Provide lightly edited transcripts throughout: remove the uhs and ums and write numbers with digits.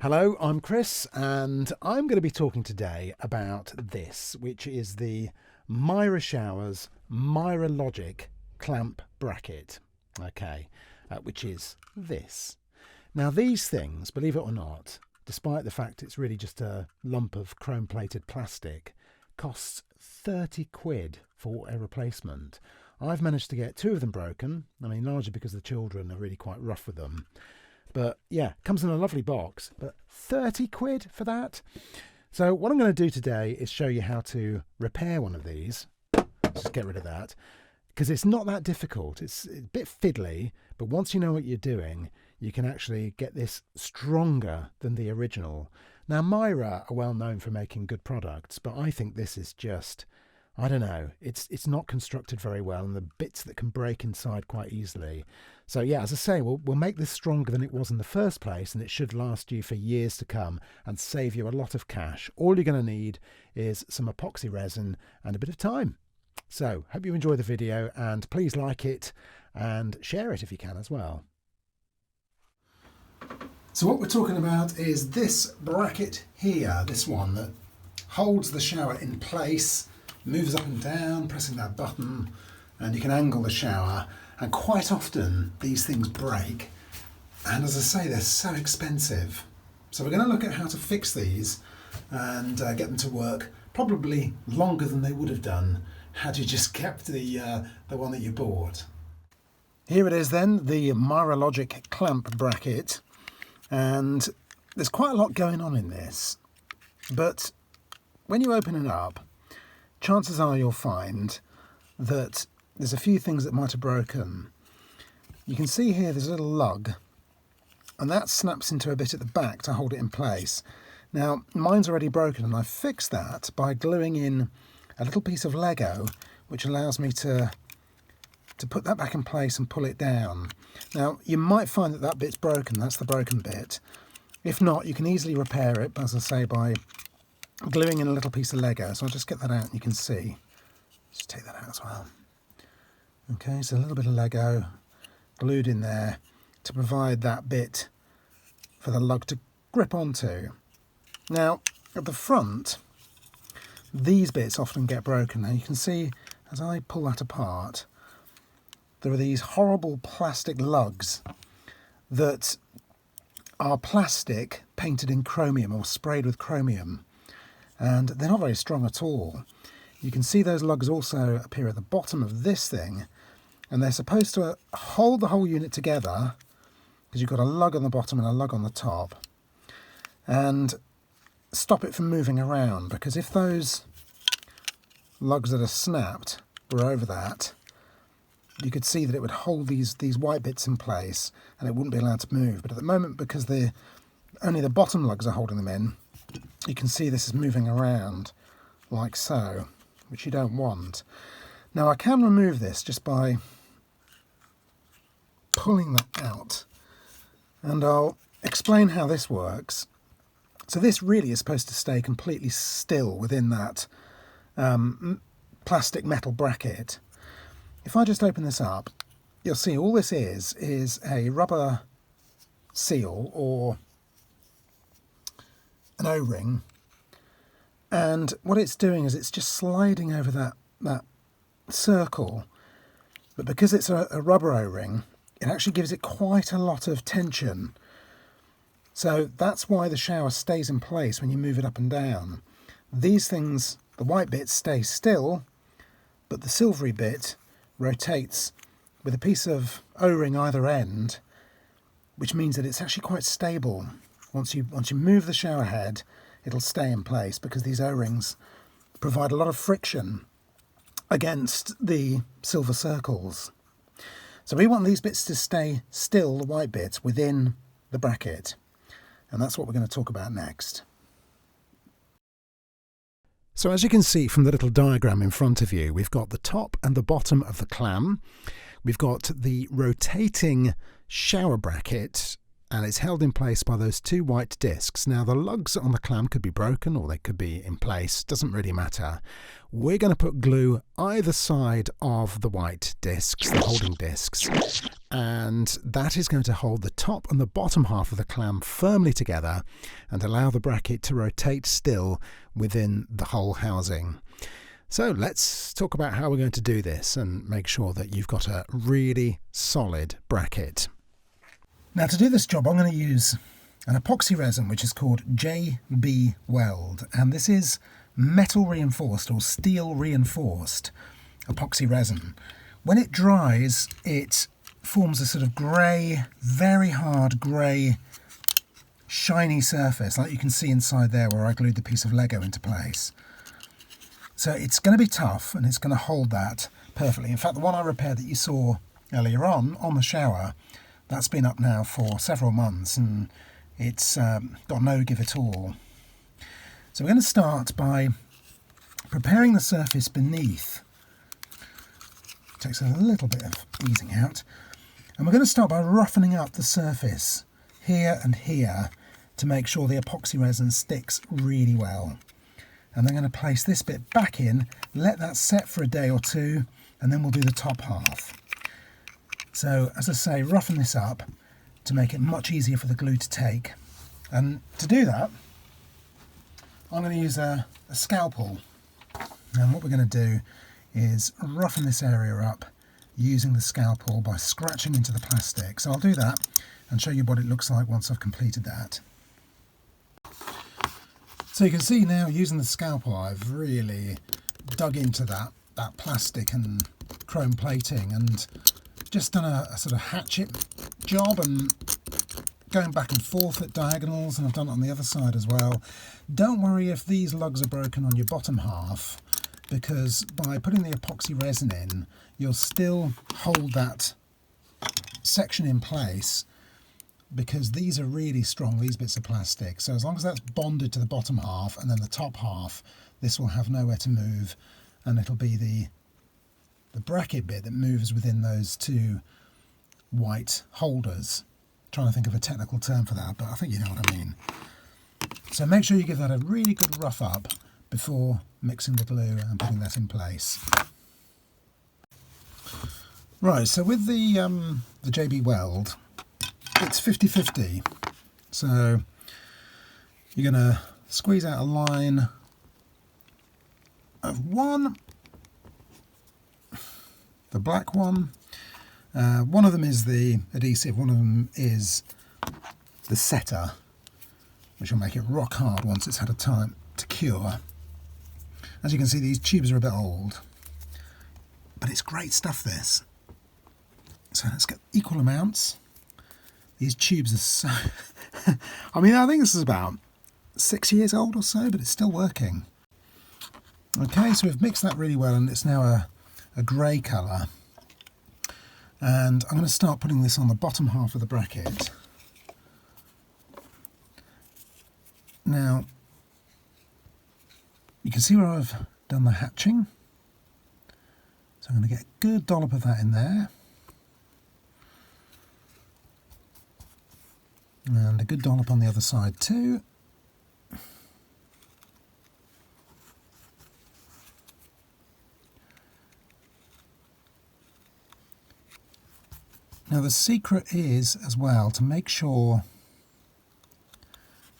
Hello, I'm Chris, and I'm going to be talking today about this, which is the Mira Showers Mira Logic Clamp Bracket, which is this. Now these things, believe it or not, despite the fact it's really just a lump of chrome-plated plastic, costs 30 quid for a replacement. I've managed to get 2 of them broken, largely because the children are really quite rough with them. But yeah, comes in a lovely box, but 30 quid for that? So what I'm going to do today is show you how to repair one of these. Just get rid of that, because it's not that difficult. It's a bit fiddly, but once you know what you're doing, you can actually get this stronger than the original. Now, Mira are well known for making good products, but I think this is just, I don't know, it's not constructed very well, and the bits that can break inside quite easily. So yeah, as I say, we'll make this stronger than it was in the first place, and it should last you for years to come and save you a lot of cash. All you're going to need is some epoxy resin and a bit of time. So hope you enjoy the video, and please like it and share it if you can as well. So what we're talking about is this bracket here, this one that holds the shower in place, moves up and down, pressing that button, and you can angle the shower. And quite often these things break, and as I say, they're so expensive. So we're going to look at how to fix these and get them to work probably longer than they would have done had you just kept the one that you bought. Here it is then, the Mira Logic Clamp Bracket, and there's quite a lot going on in this, but when you open it up, chances are you'll find that there's a few things that might have broken. You can see here there's a little lug, and that snaps into a bit at the back to hold it in place. Now mine's already broken, and I fixed that by gluing in a little piece of Lego, which allows me to put that back in place and pull it down. Now you might find that that bit's broken, that's the broken bit. If not, you can easily repair it, as I say, by gluing in a little piece of Lego. So I'll just get that out and you can see. Just take that out as well. Okay, so a little bit of Lego glued in there to provide that bit for the lug to grip onto. Now, at the front, these bits often get broken. Now you can see, as I pull that apart, there are these horrible plastic lugs that are plastic painted in chromium or sprayed with chromium, and they're not very strong at all. You can see those lugs also appear at the bottom of this thing, and they're supposed to hold the whole unit together, because you've got a lug on the bottom and a lug on the top, and stop it from moving around, because if those lugs that are snapped were over that, you could see that it would hold these white bits in place and it wouldn't be allowed to move. But at the moment, because only the bottom lugs are holding them in, you can see this is moving around like so, which you don't want. Now I can remove this just by pulling that out, and I'll explain how this works. So this really is supposed to stay completely still within that plastic metal bracket. If I just open this up, you'll see all this is a rubber seal or an O-ring, and what it's doing is it's just sliding over that circle, but because it's a rubber O-ring, it actually gives it quite a lot of tension. So that's why the shower stays in place when you move it up and down. These things, the white bit stays still, but the silvery bit rotates with a piece of O-ring either end, which means that it's actually quite stable. Once you move the shower head, it'll stay in place, because these O-rings provide a lot of friction against the silver circles. So we want these bits to stay still, the white bits, within the bracket, and that's what we're going to talk about next. So as you can see from the little diagram in front of you, we've got the top and the bottom of the clam. We've got the rotating shower bracket and it's held in place by those two white discs. Now the lugs on the clamp could be broken or they could be in place, doesn't really matter. We're going to put glue either side of the white discs, the holding discs, and that is going to hold the top and the bottom half of the clamp firmly together and allow the bracket to rotate still within the whole housing. So let's talk about how we're going to do this and make sure that you've got a really solid bracket. Now to do this job I'm going to use an epoxy resin which is called WELD, and this is metal reinforced or steel reinforced epoxy resin. When it dries it forms a sort of grey, very hard grey shiny surface like you can see inside there where I glued the piece of Lego into place. So it's going to be tough and it's going to hold that perfectly. In fact, the one I repaired that you saw earlier on the shower, that's been up now for several months and it's got no give at all. So we're going to start by preparing the surface beneath. It takes a little bit of easing out. And we're going to start by roughening up the surface here and here to make sure the epoxy resin sticks really well. And then I'm going to place this bit back in, let that set for a day or two, and then we'll do the top half. So, as I say, roughen this up to make it much easier for the glue to take. And to do that, I'm going to use a scalpel. And what we're going to do is roughen this area up using the scalpel by scratching into the plastic. So I'll do that and show you what it looks like once I've completed that. So you can see now using the scalpel I've really dug into that plastic and chrome plating and just done a sort of hatchet job and going back and forth at diagonals, and I've done it on the other side as well. Don't worry if these lugs are broken on your bottom half, because by putting the epoxy resin in you'll still hold that section in place because these are really strong, these bits of plastic. So as long as that's bonded to the bottom half and then the top half, this will have nowhere to move, and it'll be the bracket bit that moves within those two white holders. I'm trying to think of a technical term for that, but I think you know what I mean. So make sure you give that a really good rough up before mixing the glue and putting that in place. Right, so with the JB Weld, it's 50-50. So you're going to squeeze out a line of one, the black one. One of them is the adhesive, one of them is the setter, which will make it rock hard once it's had a time to cure. As you can see, these tubes are a bit old, but it's great stuff, this. So let's get equal amounts. These tubes are so... I mean, I think this is about 6 years old or so, but it's still working. Okay, so we've mixed that really well and it's now a grey colour. And I'm going to start putting this on the bottom half of the bracket. Now, you can see where I've done the hatching. So I'm going to get a good dollop of that in there. And a good dollop on the other side too. Now the secret is as well to make sure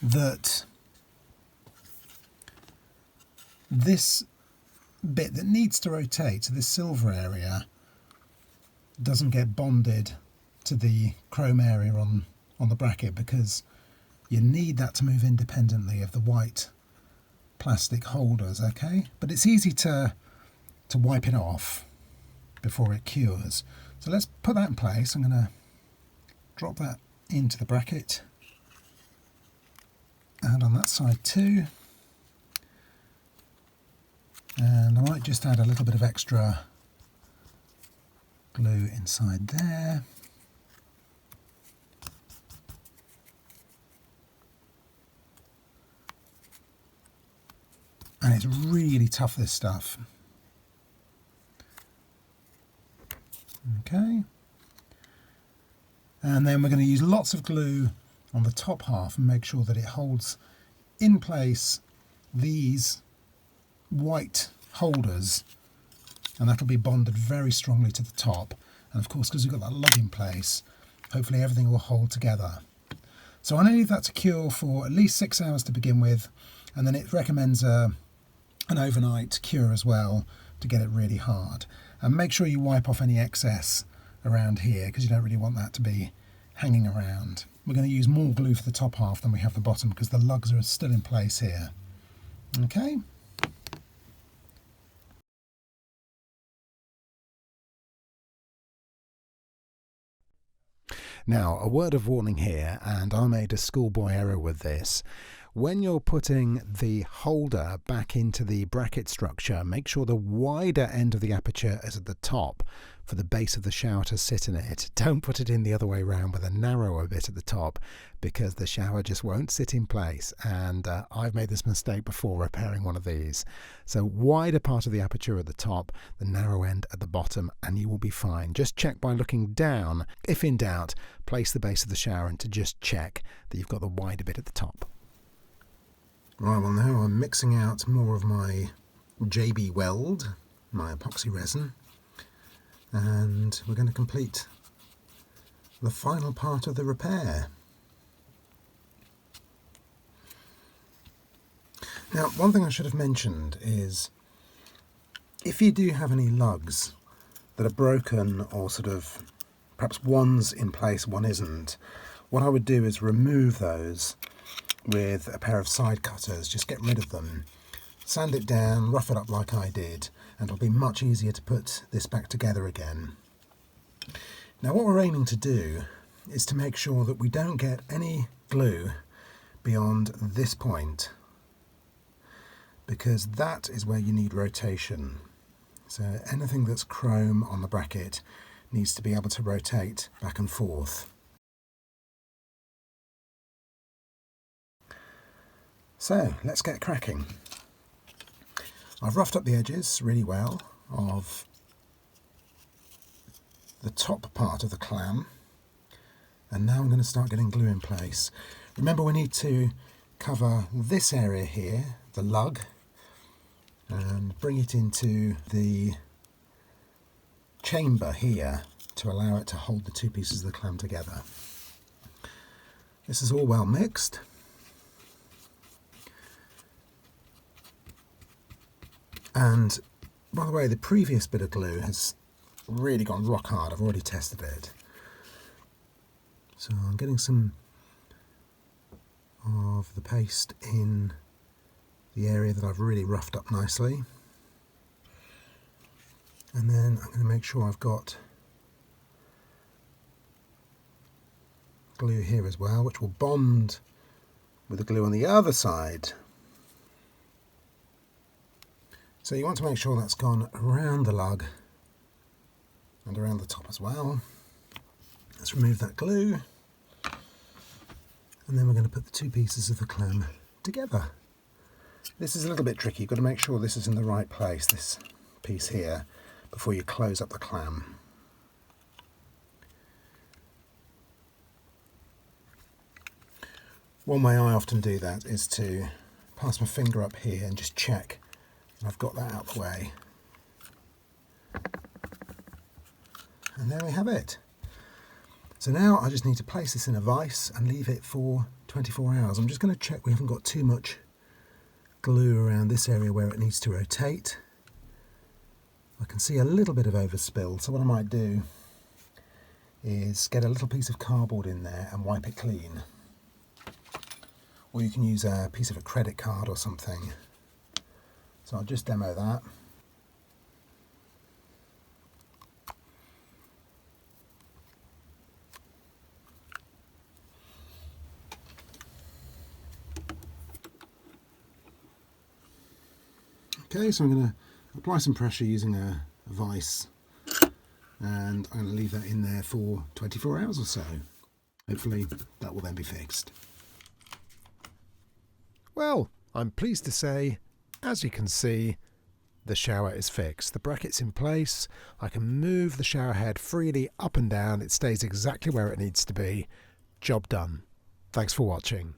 that this bit that needs to rotate, to this silver area, doesn't get bonded to the chrome area on the bracket, because you need that to move independently of the white plastic holders, okay? But it's easy to wipe it off before it cures. So let's put that in place. I'm going to drop that into the bracket and on that side too. And I might just add a little bit of extra glue inside there. And it's really tough, this stuff. Okay. And then we're going to use lots of glue on the top half and make sure that it holds in place these white holders, and that'll be bonded very strongly to the top. And of course, because we've got that lug in place, hopefully everything will hold together. So I'm going to leave that to cure for at least 6 hours to begin with, and then it recommends an overnight cure as well to get it really hard. And make sure you wipe off any excess around here, because you don't really want that to be hanging around. We're going to use more glue for the top half than we have the bottom, because the lugs are still in place here. Okay. Now, a word of warning here, and I made a schoolboy error with this. When you're putting the holder back into the bracket structure, make sure the wider end of the aperture is at the top for the base of the shower to sit in it. Don't put it in the other way around with a narrower bit at the top, because the shower just won't sit in place. And I've made this mistake before repairing one of these. So wider part of the aperture at the top, the narrow end at the bottom, and you will be fine. Just check by looking down. If in doubt, place the base of the shower and to just check that you've got the wider bit at the top. Right, well now I'm mixing out more of my WELD, my epoxy resin, and we're going to complete the final part of the repair. Now, one thing I should have mentioned is, if you do have any lugs that are broken, or sort of perhaps one's in place, one isn't, what I would do is remove those with a pair of side cutters. Just get rid of them, sand it down, rough it up like I did, and it'll be much easier to put this back together again. Now, what we're aiming to do is to make sure that we don't get any glue beyond this point, because that is where you need rotation. So anything that's chrome on the bracket needs to be able to rotate back and forth. So let's get cracking. I've roughed up the edges really well of the top part of the clam, and now I'm going to start getting glue in place. Remember, we need to cover this area here, the lug, and bring it into the chamber here to allow it to hold the two pieces of the clam together. This is all well mixed. And by the way, the previous bit of glue has really gone rock hard. I've already tested it. So I'm getting some of the paste in the area that I've really roughed up nicely. And then I'm going to make sure I've got glue here as well, which will bond with the glue on the other side. So you want to make sure that's gone around the lug and around the top as well. Let's remove that glue, and then we're going to put the two pieces of the clam together. This is a little bit tricky. You've got to make sure this is in the right place, this piece here, before you close up the clam. One way I often do that is to pass my finger up here and just check I've got that out the way. And there we have it. So now I just need to place this in a vise and leave it for 24 hours. I'm just going to check we haven't got too much glue around this area where it needs to rotate. I can see a little bit of overspill, so what I might do is get a little piece of cardboard in there and wipe it clean. Or you can use a piece of a credit card or something. So I'll just demo that. Okay, so I'm going to apply some pressure using a vise, and I'm going to leave that in there for 24 hours or so. Hopefully that will then be fixed. Well, I'm pleased to say, as you can see, the shower is fixed. The bracket's in place. I can move the shower head freely up and down. It stays exactly where it needs to be. Job done. Thanks for watching.